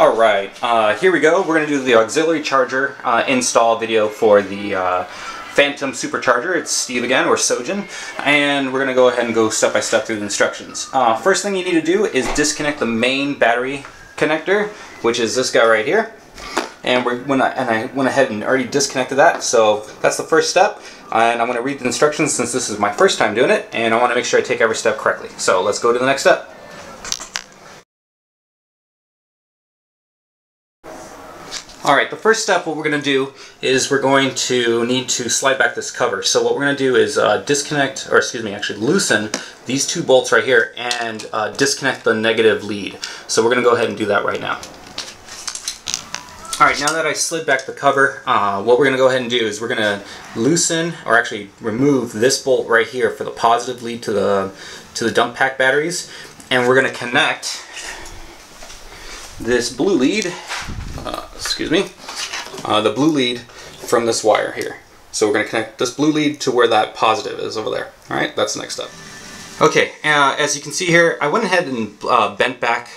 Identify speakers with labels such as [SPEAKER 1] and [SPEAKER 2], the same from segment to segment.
[SPEAKER 1] Alright, here we go. We're going to do the auxiliary charger install video for the Phantom Supercharger. It's Steve again, or Sojin, and we're going to go ahead and go step by step through the instructions. First thing you need to do is disconnect the main battery connector, which is this guy right here. And I went ahead and already disconnected that, so that's the first step. And I'm going to read the instructions since this is my first time doing it, and I want to make sure I take every step correctly. So let's go to the next step. Alright, the first step, what we're going to do is we're going to need to slide back this cover. So what we're going to do is loosen these two bolts right here and disconnect the negative lead. So we're going to go ahead and do that right now. Alright, now that I slid back the cover, what we're going to go ahead and do is we're going to loosen, or actually remove this bolt right here for the positive lead to the dump pack batteries. And we're going to connect this blue lead, the blue lead from this wire here. So we're going to connect this blue lead to where that positive is over there. Alright, that's the next step. Okay, as you can see here, I went ahead and bent back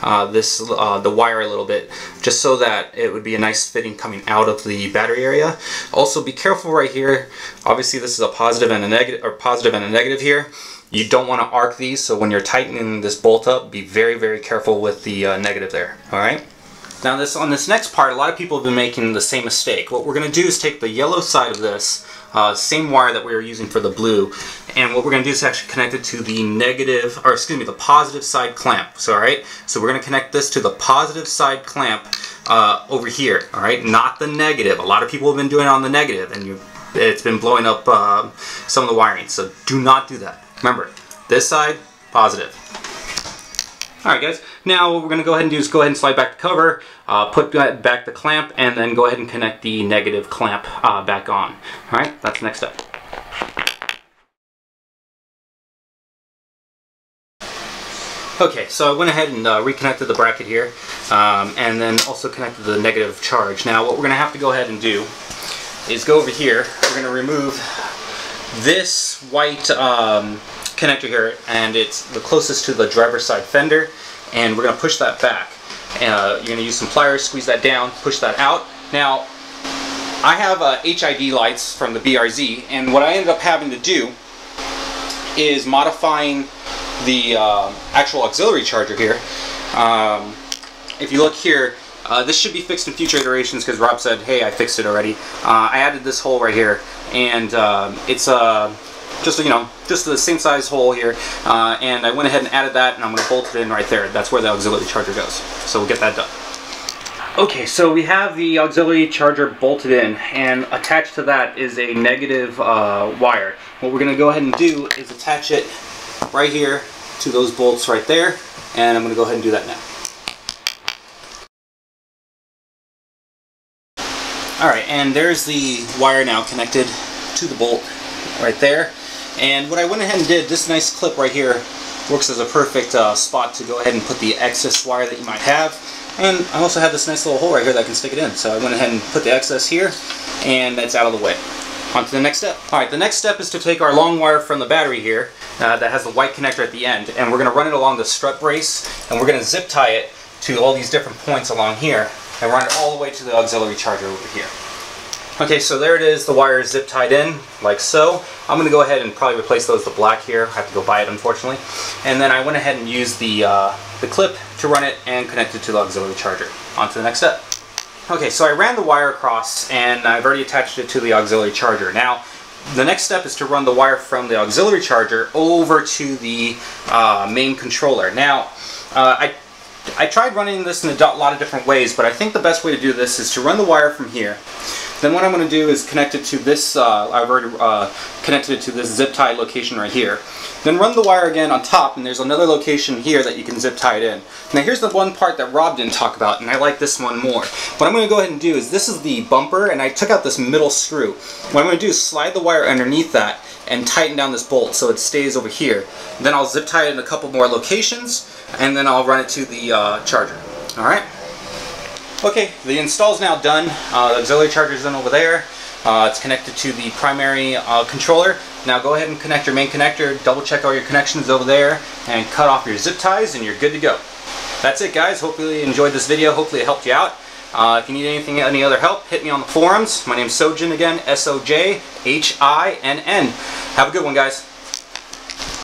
[SPEAKER 1] the wire a little bit, just so that it would be a nice fitting coming out of the battery area. Also, be careful right here. Obviously, this is a positive and a negative, or positive and a negative here. You don't want to arc these, so when you're tightening this bolt up, be very, very careful with the negative there. All right. Now, on this next part, a lot of people have been making the same mistake. What we're going to do is take the yellow side of this, same wire that we were using for the blue, and what we're going to do is actually connect it to the the positive side clamp. So, all right, so we're going to connect this to the positive side clamp over here. All right, not the negative. A lot of people have been doing it on the negative, and it's been blowing up some of the wiring. So do not do that. Remember, this side positive. Alright guys, now what we're going to go ahead and do is go ahead and slide back the cover, put back the clamp, and then go ahead and connect the negative clamp back on. Alright, that's the next step. Okay, so I went ahead and reconnected the bracket here, and then also connected the negative charge. Now what we're going to have to go ahead and do is go over here. We're going to remove this white connector here, and it's the closest to the driver's side fender, and we're going to push that back. You're going to use some pliers, squeeze that down, push that out. Now, I have HID lights from the BRZ, and what I ended up having to do is modifying the actual auxiliary charger here. If you look here, this should be fixed in future iterations because Rob said, hey, I fixed it already. I added this hole right here, and it's just the same size hole here, and I went ahead and added that, and I'm going to bolt it in right there. That's where the auxiliary charger goes. So we'll get that done. Okay, so we have the auxiliary charger bolted in, and attached to that is a negative wire. What we're going to go ahead and do is attach it right here to those bolts right there, and I'm going to go ahead and do that now. Alright, and there's the wire now connected to the bolt right there. And what I went ahead and did, this nice clip right here works as a perfect spot to go ahead and put the excess wire that you might have. And I also have this nice little hole right here that I can stick it in. So I went ahead and put the excess here, and that's out of the way. On to the next step. Alright, the next step is to take our long wire from the battery here that has the white connector at the end, and we're going to run it along the strut brace, and we're going to zip tie it to all these different points along here, and run it all the way to the auxiliary charger over here. Okay, so there it is, the wire is zip tied in, like so. I'm going to go ahead and probably replace those with black here. I have to go buy it, unfortunately. And then I went ahead and used the clip to run it and connect it to the auxiliary charger. On to the next step. Okay, so I ran the wire across, and I've already attached it to the auxiliary charger. Now, the next step is to run the wire from the auxiliary charger over to the main controller. Now, I tried running this in a lot of different ways, but I think the best way to do this is to run the wire from here. Then what I'm going to do is connect it to this, I've already connected it to this zip tie location right here. Then run the wire again on top, and there's another location here that you can zip tie it in. Now here's the one part that Rob didn't talk about, and I like this one more. What I'm going to go ahead and do is, this is the bumper, and I took out this middle screw. What I'm going to do is slide the wire underneath that and tighten down this bolt so it stays over here. Then I'll zip tie it in a couple more locations, and then I'll run it to the charger. Alright? Okay, the install is now done. The auxiliary charger is in over there. It's connected to the primary controller. Now go ahead and connect your main connector, double check all your connections over there, and cut off your zip ties, and you're good to go. That's it, guys. Hopefully you enjoyed this video. Hopefully it helped you out. If you need any other help, hit me on the forums. My name's Sojin again, Sojhin. Have a good one, guys.